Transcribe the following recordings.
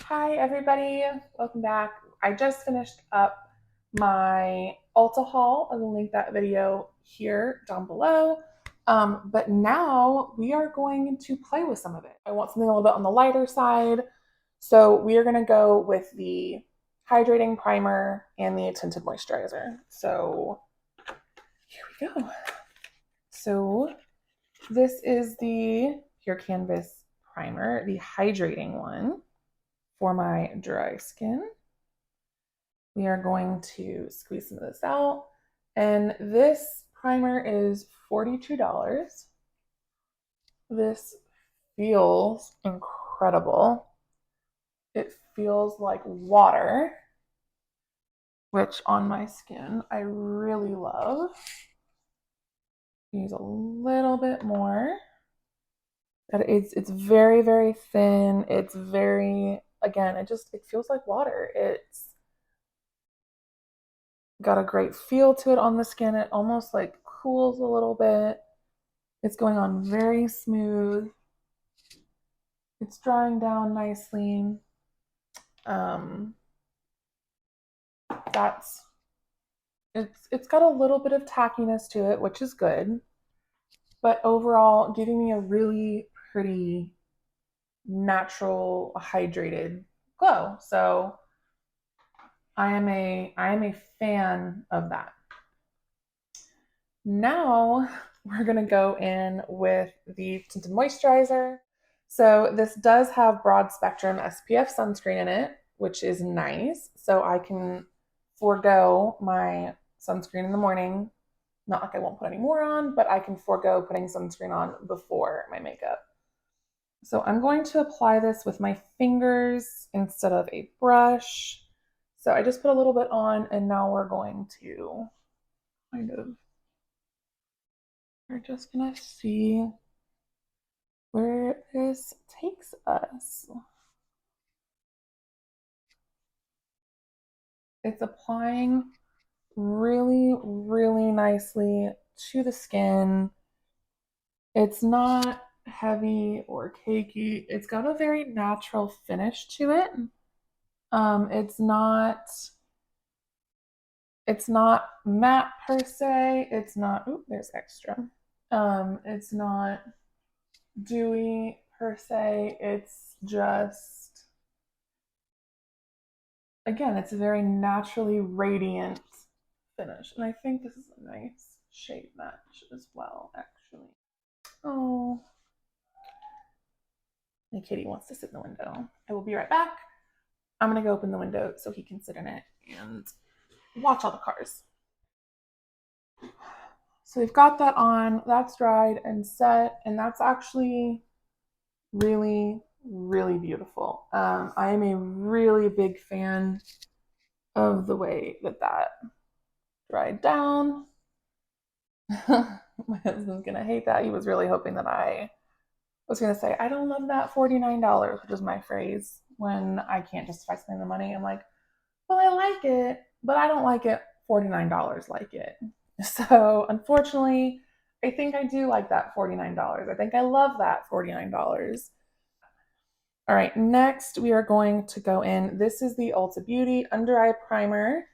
Hi everybody, welcome back. I just finished up my Ulta haul. I will link that video here down below. But now we are going to play with some of it. I want something a little bit on the lighter side. So we are gonna go with the hydrating primer and the tinted moisturizer. So here we go. So this is the Pure Canvas primer, the hydrating one for my dry skin. We are going to squeeze some of this out. And this primer is $42. This feels incredible. It feels like water, which on my skin I really love. Use a little bit more. It's very, very thin. It's very, again, it feels like water. It's got a great feel to it on the skin. It almost like cools a little bit. It's going on very smooth. It's drying down nicely. That's it's got a little bit of tackiness to it, which is good, but overall giving me a really pretty natural hydrated glow. So I am a fan of that. Now we're gonna go in with the tinted moisturizer. So this does have broad spectrum SPF sunscreen in it, which is nice. So I can forego my sunscreen in the morning. Not like I won't put any more on, but I can forego putting sunscreen on before my makeup. So I'm going to apply this with my fingers instead of a brush. So I just put a little bit on, and now we're going to we're just gonna see where this takes us. It's applying really, really nicely to the skin. It's not heavy or cakey. It's got a very natural finish to it. It's not matte per se. It's not, ooh, there's extra. It's not dewy per se. It's just, again, it's a very naturally radiant finish. And I think this is a nice shade match as well, actually. Oh, my kitty wants to sit in the window. I will be right back. I'm gonna go open the window so he can sit in it and watch all the cars. So we've got that on, that's dried and set, and that's actually really, really beautiful. I am a really big fan of the way that dried down. My husband's gonna hate that. He was really hoping that I was gonna say, I don't love that $49, which is my phrase when I can't justify spending the money. I'm like, well, I like it, but I don't like it $49 like it. So unfortunately, I think I do like that $49. I think I love that $49. All right, next we are going to go in. This is the Ulta Beauty Under Eye Primer.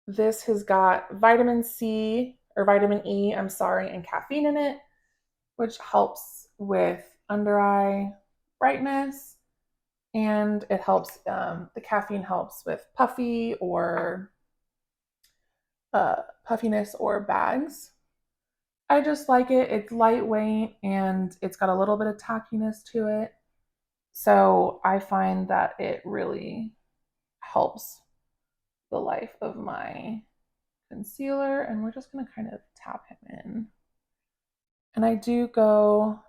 This has got vitamin C, or vitamin E, I'm sorry, and caffeine in it, which helps with under eye brightness. And it helps, the caffeine helps with puffiness or bags. I just like it. It's lightweight and it's got a little bit of tackiness to it. So I find that it really helps the life of my concealer. And we're just going to kind of tap him in. And I do go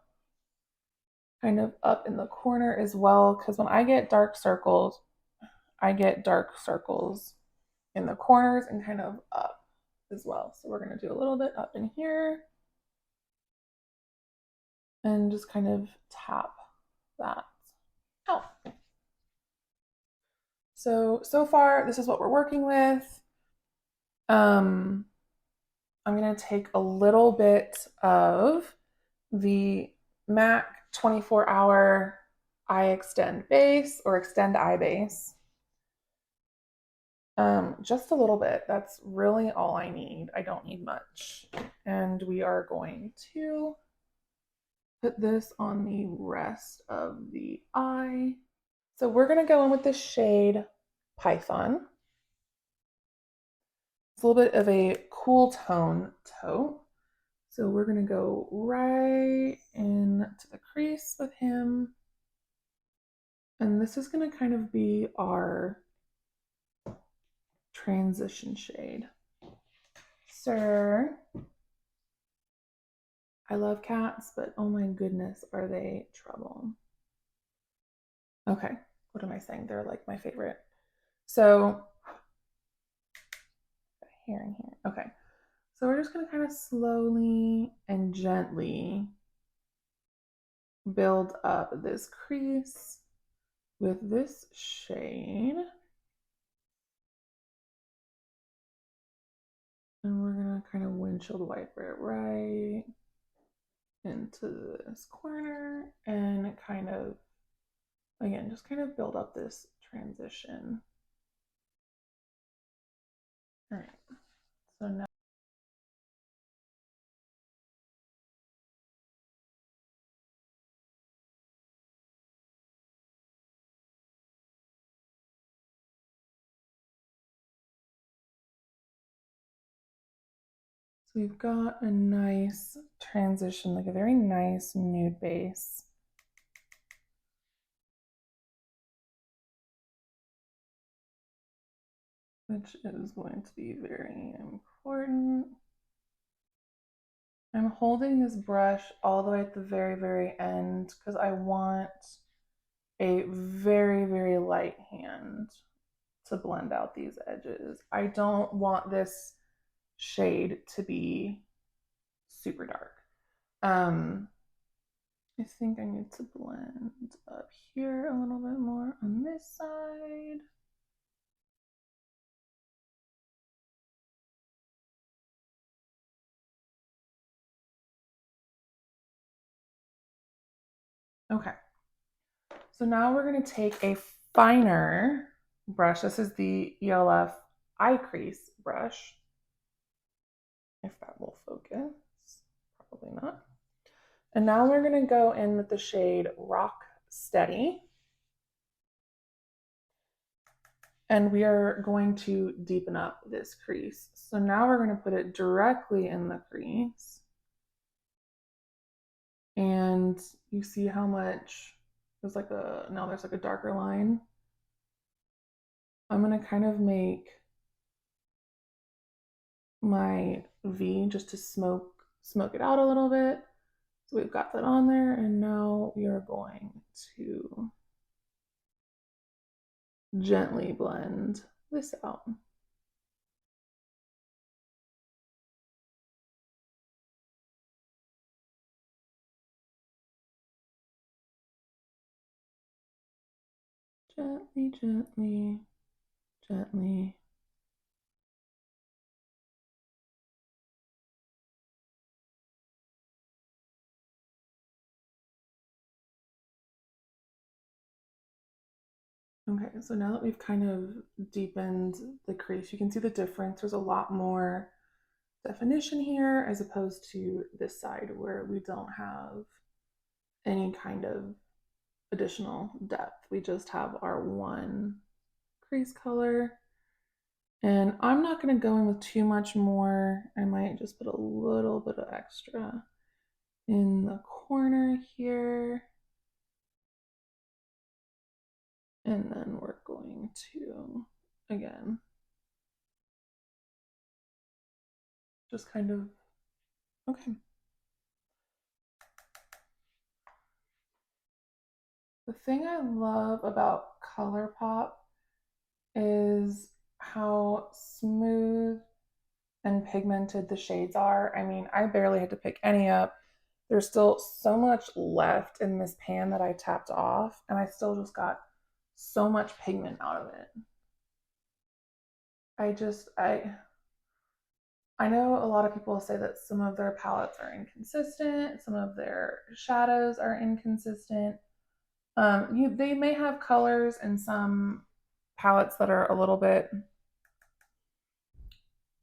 kind of up in the corner as well, because when I get dark circles in the corners and kind of up as well. So we're going to do a little bit up in here and just kind of tap that out. So far, this is what we're working with. I'm going to take a little bit of the MAC 24-hour eye extend base or extend eye base. Just a little bit. That's really all I need. I don't need much. And we are going to put this on the rest of the eye. So we're going to go in with the shade Python. It's a little bit of a cool tone taupe. So we're going to go right into the crease with him. And this is going to kind of be our transition shade. Sir, I love cats, but oh my goodness, are they trouble. Okay, what am I saying? They're like my favorite. So, here and here. Okay, so we're just going to kind of slowly and gently build up this crease with this shade. And we're going to kind of windshield wiper it right into this corner and kind of, again, just kind of build up this transition. All right, so now so we've got a nice transition, like a very nice nude base. Which is going to be very important. I'm holding this brush all the way at the very, very end because I want a very, very light hand to blend out these edges. I don't want this shade to be super dark. I think I need to blend up here a little bit more on this side. Okay. So now we're going to take a finer brush. This is the E.L.F eye crease brush. If that will focus, probably not. And now we're going to go in with the shade Rock Steady. And we are going to deepen up this crease. So now we're going to put it directly in the crease. And you see how much there's like now there's like a darker line. I'm going to kind of make my V just to smoke it out a little bit. So we've got that on there, and now we are going to gently blend this out. Gently, gently, gently. Okay, so now that we've kind of deepened the crease, you can see the difference. There's a lot more definition here as opposed to this side where we don't have any kind of additional depth. We just have our one crease color. And I'm not going to go in with too much more. I might just put a little bit of extra in the corner here. And then we're going to, again, just kind of, okay. The thing I love about Colourpop is how smooth and pigmented the shades are. I mean, I barely had to pick any up. There's still so much left in this pan that I tapped off, and I still just got so much pigment out of it. I know a lot of people say that some of their palettes are inconsistent, some of their shadows are inconsistent. They may have colors in some palettes that are a little bit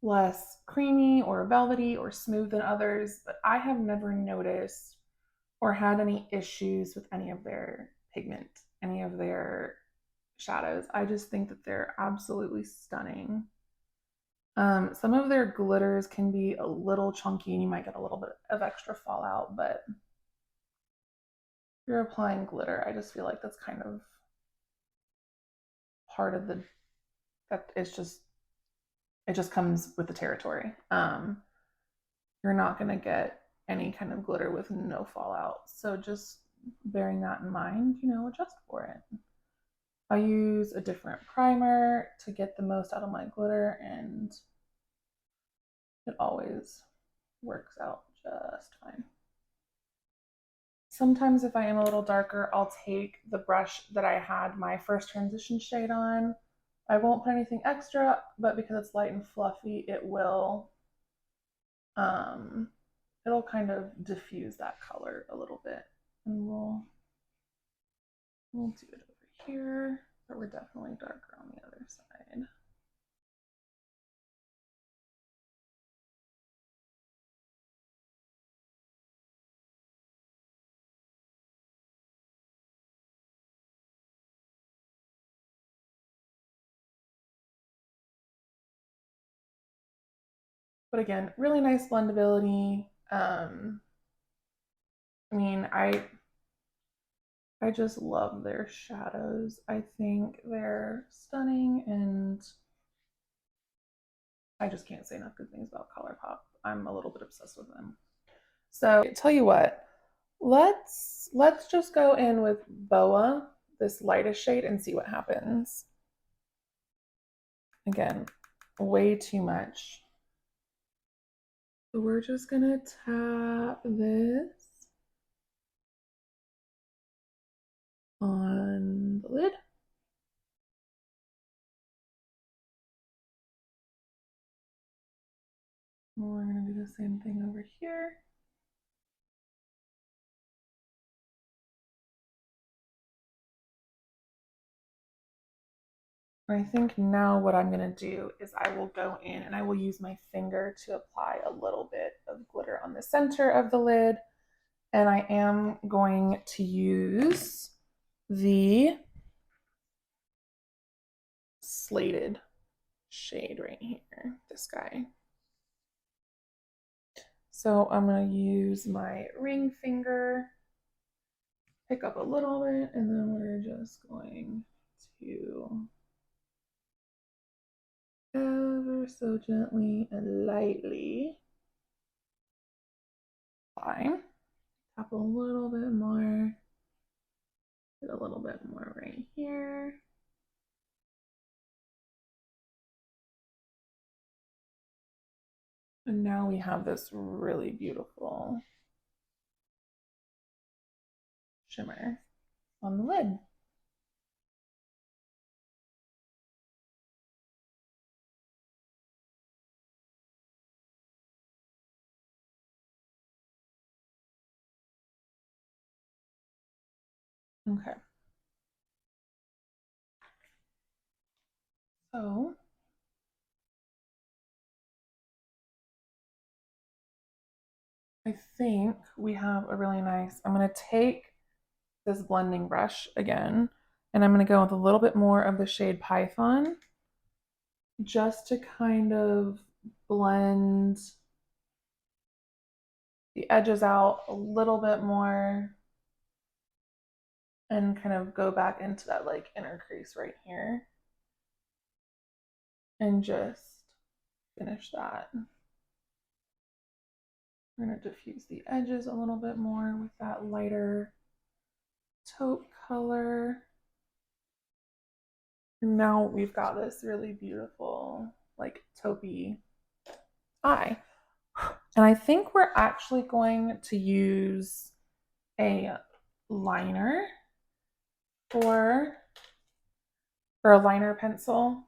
less creamy or velvety or smooth than others, but I have never noticed or had any issues with any of their pigment, any of their shadows. I just think that they're absolutely stunning. Some of their glitters can be a little chunky and you might get a little bit of extra fallout, but if you're applying glitter, I just feel like that's kind of part of the that it's just it just comes with the territory. You're not going to get any kind of glitter with no fallout. So just bearing that in mind, adjust for it. I use a different primer to get the most out of my glitter, and it always works out just fine. Sometimes if I am a little darker, I'll take the brush that I had my first transition shade on. I won't put anything extra, but because it's light and fluffy, it'll kind of diffuse that color a little bit. And we'll do it over here, but we're definitely darker on the other side. But again, really nice blendability. I mean, I just love their shadows. I think they're stunning, and I just can't say enough good things about Colourpop. I'm a little bit obsessed with them. So tell you what, let's just go in with Boa, this lightest shade, and see what happens. Again, way too much. So we're just gonna tap this on the lid. We're gonna do the same thing over here. I think now what I'm gonna do is I will go in and I will use my finger to apply a little bit of glitter on the center of the lid. And I am going to use the slated shade right here, this guy. So I'm going to use my ring finger, pick up a little bit, and then we're just going to ever so gently and lightly apply. Tap a little bit more, get a little bit more right here. And now we have this really beautiful shimmer on the lid. Okay. So I think we have a really nice, I'm going to take this blending brush again, and I'm going to go with a little bit more of the shade Python just to kind of blend the edges out a little bit more and kind of go back into that like inner crease right here and just finish that. We're going to diffuse the edges a little bit more with that lighter taupe color. And now we've got this really beautiful, like taupey eye. And I think we're actually going to use a liner or a liner pencil.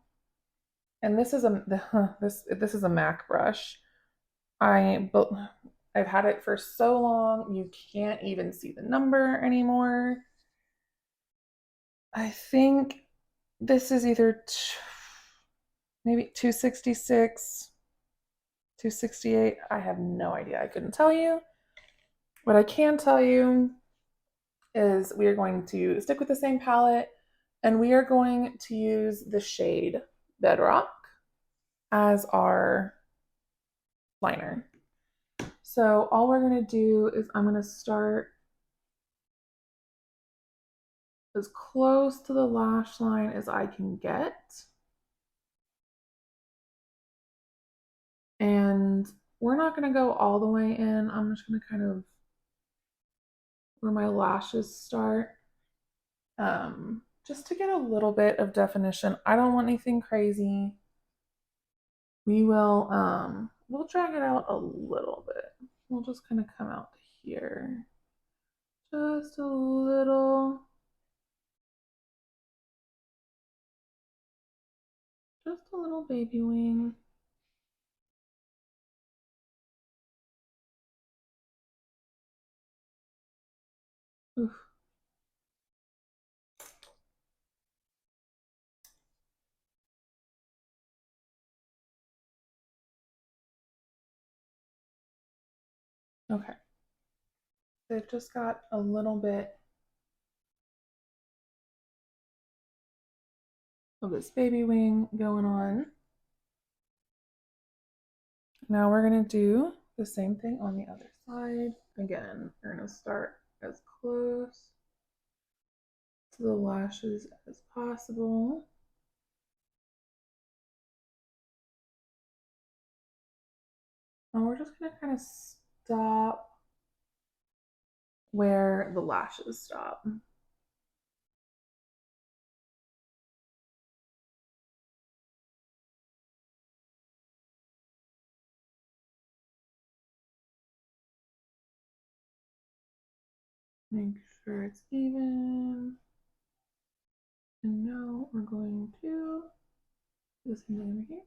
And this is this is a MAC brush. I've had it for so long, you can't even see the number anymore. I think this is either maybe 266, 268. I have no idea. I couldn't tell you. What I can tell you is we are going to stick with the same palette and we are going to use the shade Bedrock as our liner. So all we're going to do is I'm going to start as close to the lash line as I can get. And we're not going to go all the way in. I'm just going to kind of where my lashes start, just to get a little bit of definition. I don't want anything crazy. We'll drag it out a little bit. We'll just kind of come out here. Just a little. Just a little baby wing. Oof. Okay. They've just got a little bit of this baby wing going on. Now we're going to do the same thing on the other side. Again, we're going to start as close to the lashes as possible. And we're just going to kind of stop where the lashes stop. Make sure it's even. And now we're going to do the same thing over here.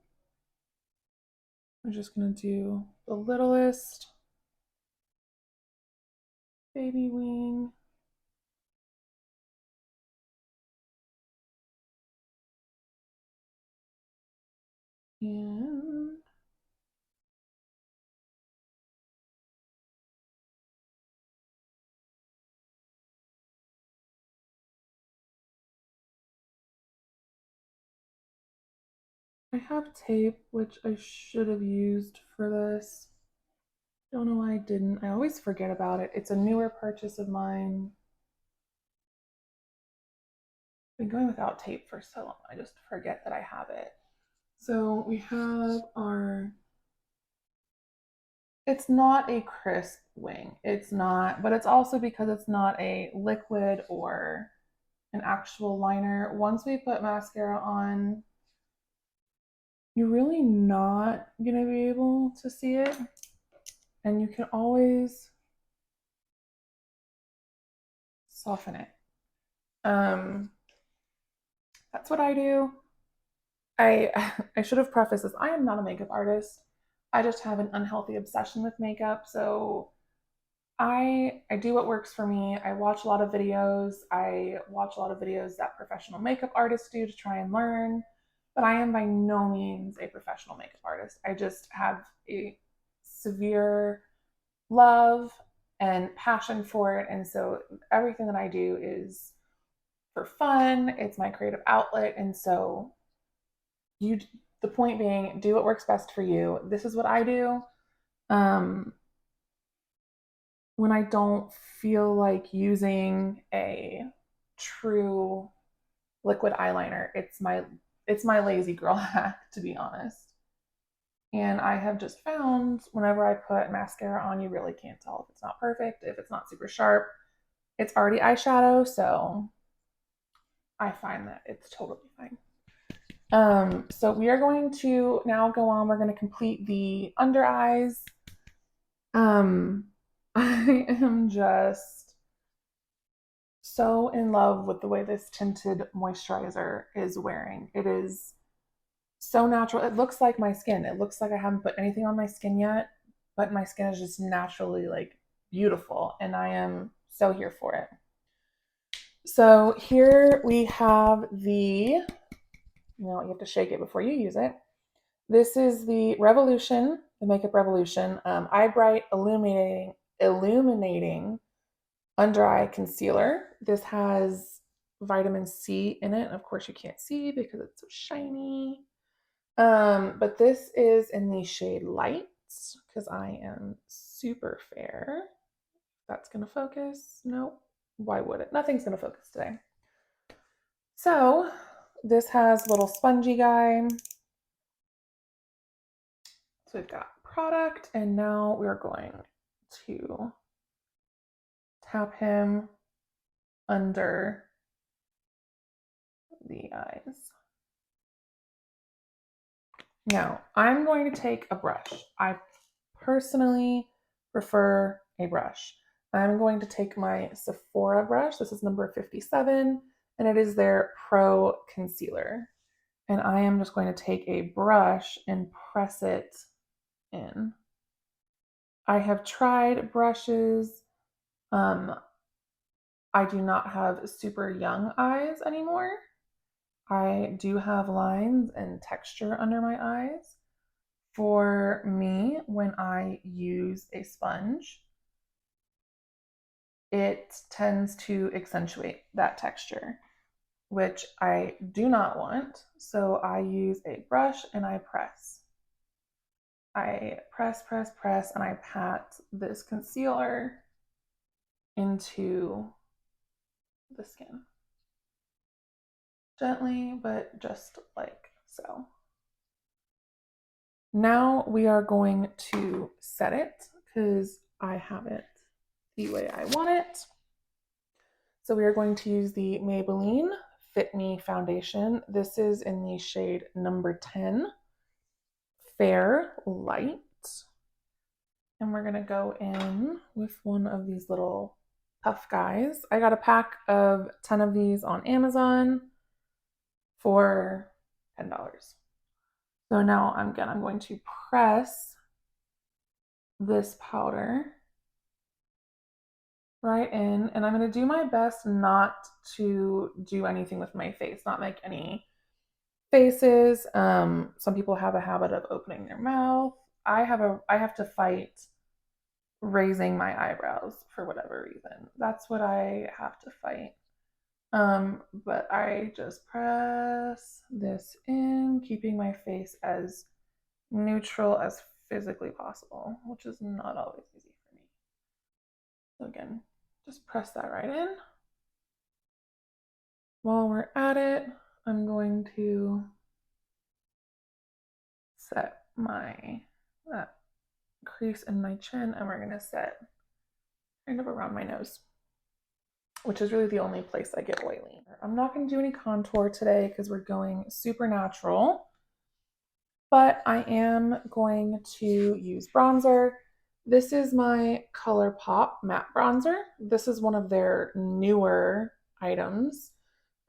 We're just going to do the littlest baby wing. And I have tape, which I should have used for this. Don't know why I didn't. I always forget about it. It's a newer purchase of mine. I've been going without tape for so long. I just forget that I have it. So we have our, it's not a crisp wing. It's not, but it's also because it's not a liquid or an actual liner. Once we put mascara on, you're really not gonna be able to see it. And you can always soften it. That's what I do. I should have prefaced this. I am not a makeup artist. I just have an unhealthy obsession with makeup. So I do what works for me. I watch a lot of videos. I watch a lot of videos that professional makeup artists do to try and learn. But I am by no means a professional makeup artist. I just have a severe love and passion for it. And so everything that I do is for fun. It's my creative outlet. And so you, the point being, do what works best for you. This is what I do. Um, when I don't feel like using a true liquid eyeliner, it's my lazy girl hack, to be honest. And I have just found whenever I put mascara on, you really can't tell if it's not perfect, if it's not super sharp. It's already eyeshadow, so I find that it's totally fine. So we are going to now go on. We're going to complete the under eyes. I am just so in love with the way this tinted moisturizer is wearing. It is so natural. It looks like my skin. It looks like I haven't put anything on my skin yet, but my skin is just naturally like beautiful, and I am so here for it. So here we have you have to shake it before you use it. This is the Revolution, the Makeup Revolution Eye Bright Illuminating Under Eye Concealer. This has vitamin C in it. Of course, you can't see because it's so shiny. But this is in the shade Light because I am super fair. That's gonna focus. Nope. Why would it? Nothing's gonna focus today. So this has a little spongy guy. So we've got product, and now we're going to tap him under the eyes. Now I'm going to take a brush. I personally prefer a brush. I'm going to take my Sephora brush. This is number 57, and it is their Pro Concealer. And I am just going to take a brush and press it in. I have tried brushes. I do not have super young eyes anymore. I do have lines and texture under my eyes. For me, when I use a sponge, it tends to accentuate that texture, which I do not want. So I use a brush and I press. I press, press, press, and I pat this concealer into the skin. Gently, but just like so. Now we are going to set it because I have it the way I want it. So we are going to use the Maybelline Fit Me foundation. This is in the shade number 10, Fair Light. And we're gonna go in with one of these little puff guys. I got a pack of 10 of these on Amazon for $10. So now I'm going to press this powder right in, and I'm going to do my best not to do anything with my face, not make any faces. Some people have a habit of opening their mouth. I have to fight raising my eyebrows for whatever reason. That's what I have to fight. But I just press this in, keeping my face as neutral as physically possible, which is not always easy for me. So again, just press that right in. While we're at it, I'm going to set my crease in my chin, and we're going to set kind of around my nose, which is really the only place I get oily. I'm not going to do any contour today because we're going super natural, but I am going to use bronzer. This is my Colourpop matte bronzer. This is one of their newer items.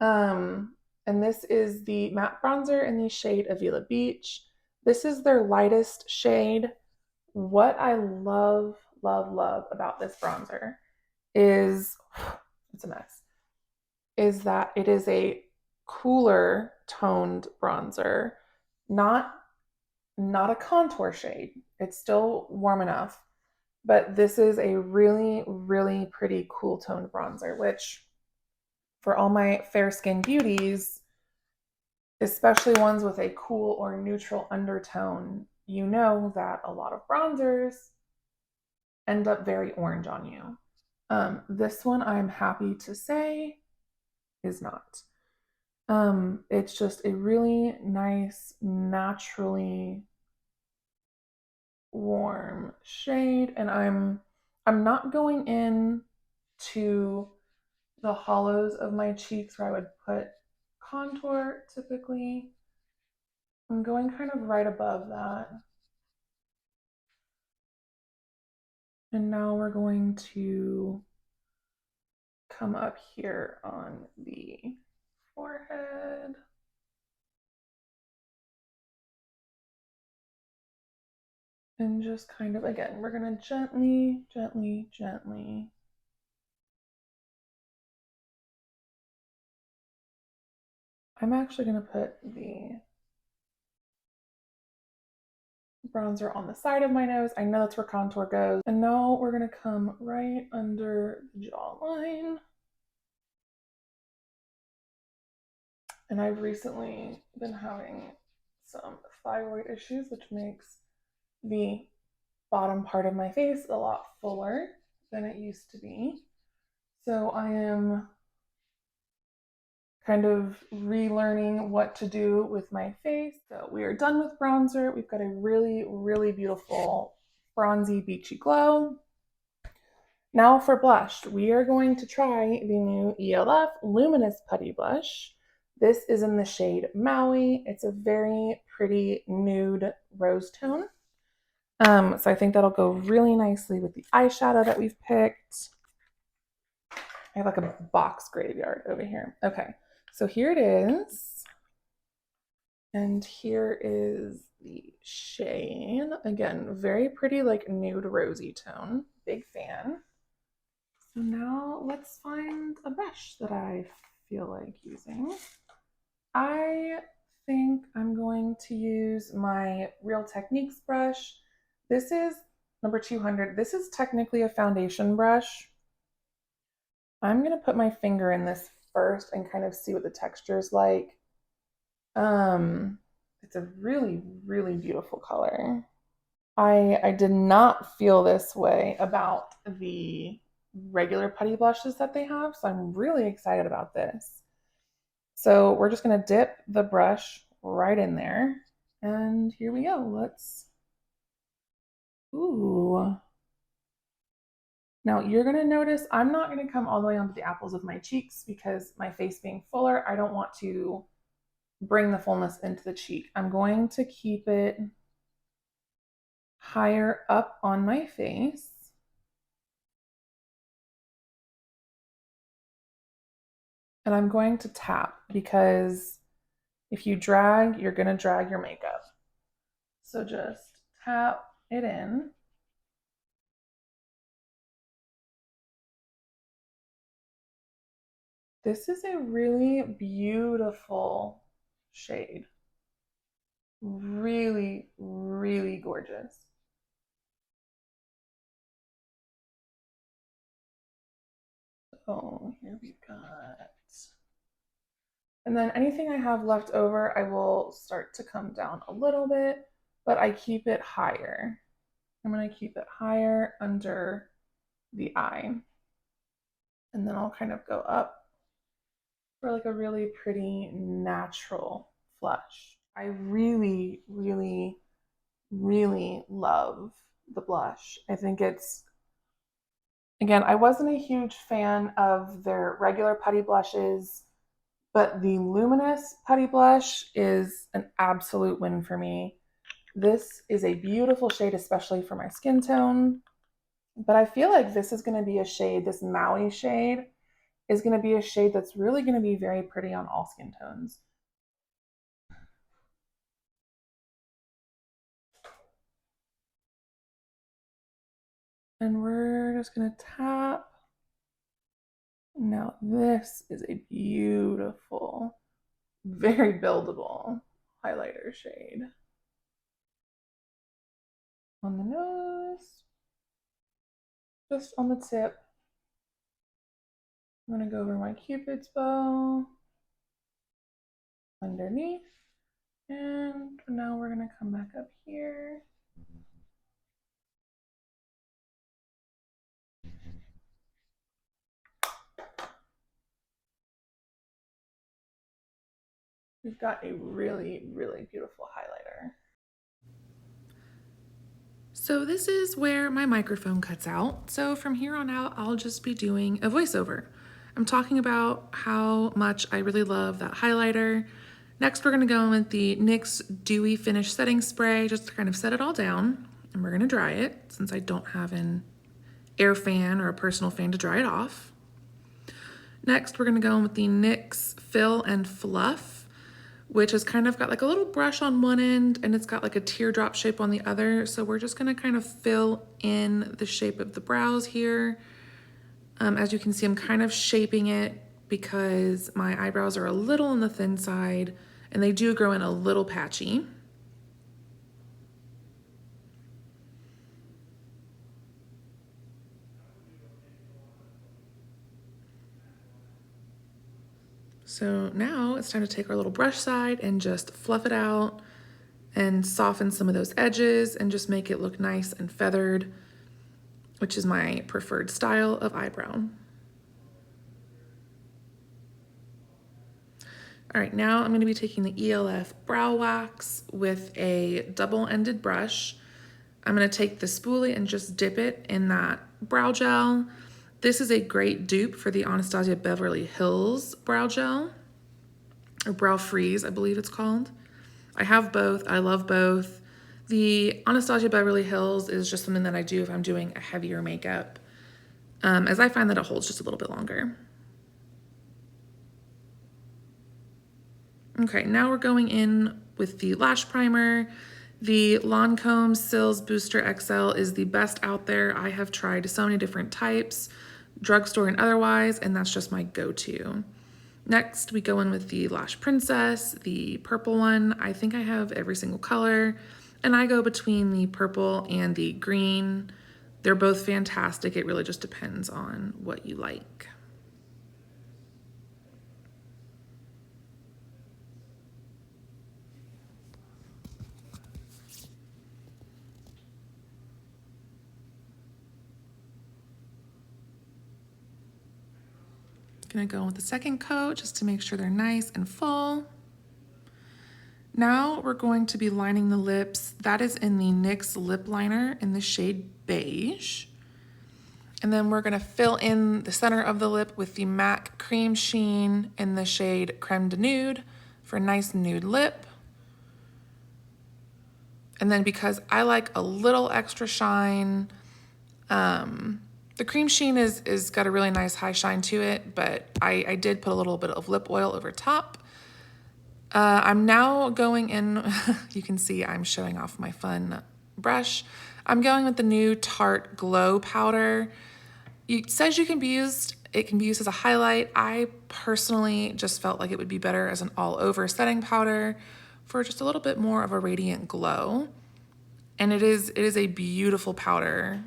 And this is the matte bronzer in the shade Avila Beach. This is their lightest shade. What I love, love, love about this bronzer is, it's a mess, is that it is a cooler toned bronzer, not a contour shade. It's still warm enough, but this is a really, really pretty cool toned bronzer, which for all my fair skin beauties, especially ones with a cool or neutral undertone, you know that a lot of bronzers end up very orange on you. This one, I'm happy to say, is not. It's just a really nice, naturally warm shade, and I'm not going in to the hollows of my cheeks where I would put contour typically. I'm going kind of right above that. And now we're going to come up here on the forehead. And just kind of, again, we're going to gently, gently, gently I'm actually going to put the bronzer on the side of my nose. I know that's where contour goes. And now we're going to come right under the jawline. And I've recently been having some thyroid issues, which makes the bottom part of my face a lot fuller than it used to be. So I am kind of relearning what to do with my face. So we are done with bronzer. We've got a really, really beautiful bronzy beachy glow. Now for blush, we are going to try the new E.L.F Luminous Putty Blush. This is in the shade Maui. It's a very pretty nude rose tone. So I think that'll go really nicely with the eyeshadow that we've picked. I have like a box graveyard over here. Okay, so here it is. And here is the shade. Again, very pretty, like nude rosy tone. Big fan. So now let's find a brush that I feel like using. I think I'm going to use my Real Techniques brush. This is number 200. This is technically a foundation brush. I'm going to put my finger in this first and kind of see what the texture is like. It's a really, really beautiful color. I did not feel this way about the regular putty blushes that they have, so I'm really excited about this. So we're just going to dip the brush right in there, and here we go. Ooh. Now you're going to notice I'm not going to come all the way onto the apples of my cheeks because my face being fuller, I don't want to bring the fullness into the cheek. I'm going to keep it higher up on my face. And I'm going to tap because if you drag, you're going to drag your makeup. So just tap it in. This is a really beautiful shade. Really, really gorgeous. Oh, here we've got. And then anything I have left over, I will start to come down a little bit, but I keep it higher. I'm going to keep it higher under the eye. And then I'll kind of go up for like a really pretty natural flush. I really, really, really love the blush. I think it's, again, I wasn't a huge fan of their regular putty blushes, but the Luminous Putty Blush is an absolute win for me. This is a beautiful shade, especially for my skin tone. But I feel like this is going to be a shade, this Maui shade is going to be a shade that's really going to be very pretty on all skin tones. And we're just going to tap. Now this is a beautiful, very buildable highlighter shade. On the nose, just on the tip. I'm going to go over my Cupid's bow underneath. And now we're going to come back up here. We've got a really, really beautiful highlighter. So this is where my microphone cuts out. So from here on out, I'll just be doing a voiceover. I'm talking about how much I really love that highlighter. Next, we're gonna go in with the NYX Dewy Finish Setting Spray, just to kind of set it all down. And we're gonna dry it, since I don't have an air fan or a personal fan to dry it off. Next, we're gonna go in with the NYX Fill and Fluff, which has kind of got like a little brush on one end and it's got like a teardrop shape on the other. So we're just gonna kind of fill in the shape of the brows here. As you can see, I'm kind of shaping it because my eyebrows are a little on the thin side and they do grow in a little patchy. So now it's time to take our little brush side and just fluff it out and soften some of those edges and just make it look nice and feathered, which is my preferred style of eyebrow. All right, now I'm going to be taking the E.L.F brow wax with a double-ended brush. I'm going to take the spoolie and just dip it in that brow gel. This is a great dupe for the Anastasia Beverly Hills brow gel, or brow freeze, I believe it's called. I have both. I love both. The Anastasia Beverly Hills is just something that I do if I'm doing a heavier makeup, as I find that it holds just a little bit longer. Okay, now we're going in with the lash primer. The Lancome Sills Booster XL is the best out there. I have tried so many different types, drugstore and otherwise, and that's just my go-to. Next, we go in with the Lash Princess, the purple one. I think I have every single color, and I go between the purple and the green. They're both fantastic. It really just depends on what you like. Gonna go in with the second coat just to make sure they're nice and full. Now we're going to be lining the lips. That is in the NYX lip liner in the shade Beige. And then we're gonna fill in the center of the lip with the MAC Cream Sheen in the shade Creme de Nude for a nice nude lip. And then because I like a little extra shine, the Cream Sheen is got a really nice high shine to it, but I did put a little bit of lip oil over top. I'm now going in, you can see I'm showing off my fun brush. I'm going with the new Tarte Glow Powder. It says it can be used as a highlight. I personally just felt like it would be better as an all-over setting powder for just a little bit more of a radiant glow. And it is a beautiful powder.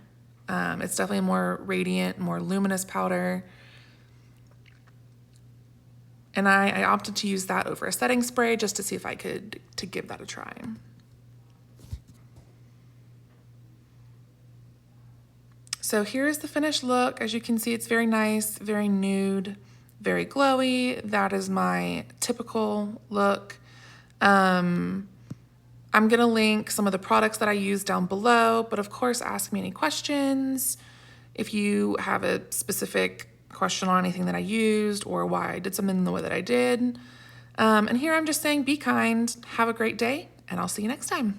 It's definitely a more radiant, more luminous powder. And I opted to use that over a setting spray just to see if I could give that a try. So here's the finished look. As you can see, it's very nice, very nude, very glowy. That is my typical look. I'm gonna link some of the products that I use down below, but of course, ask me any questions. If you have a specific question on anything that I used or why I did something in the way that I did. And here I'm just saying, be kind, have a great day, and I'll see you next time.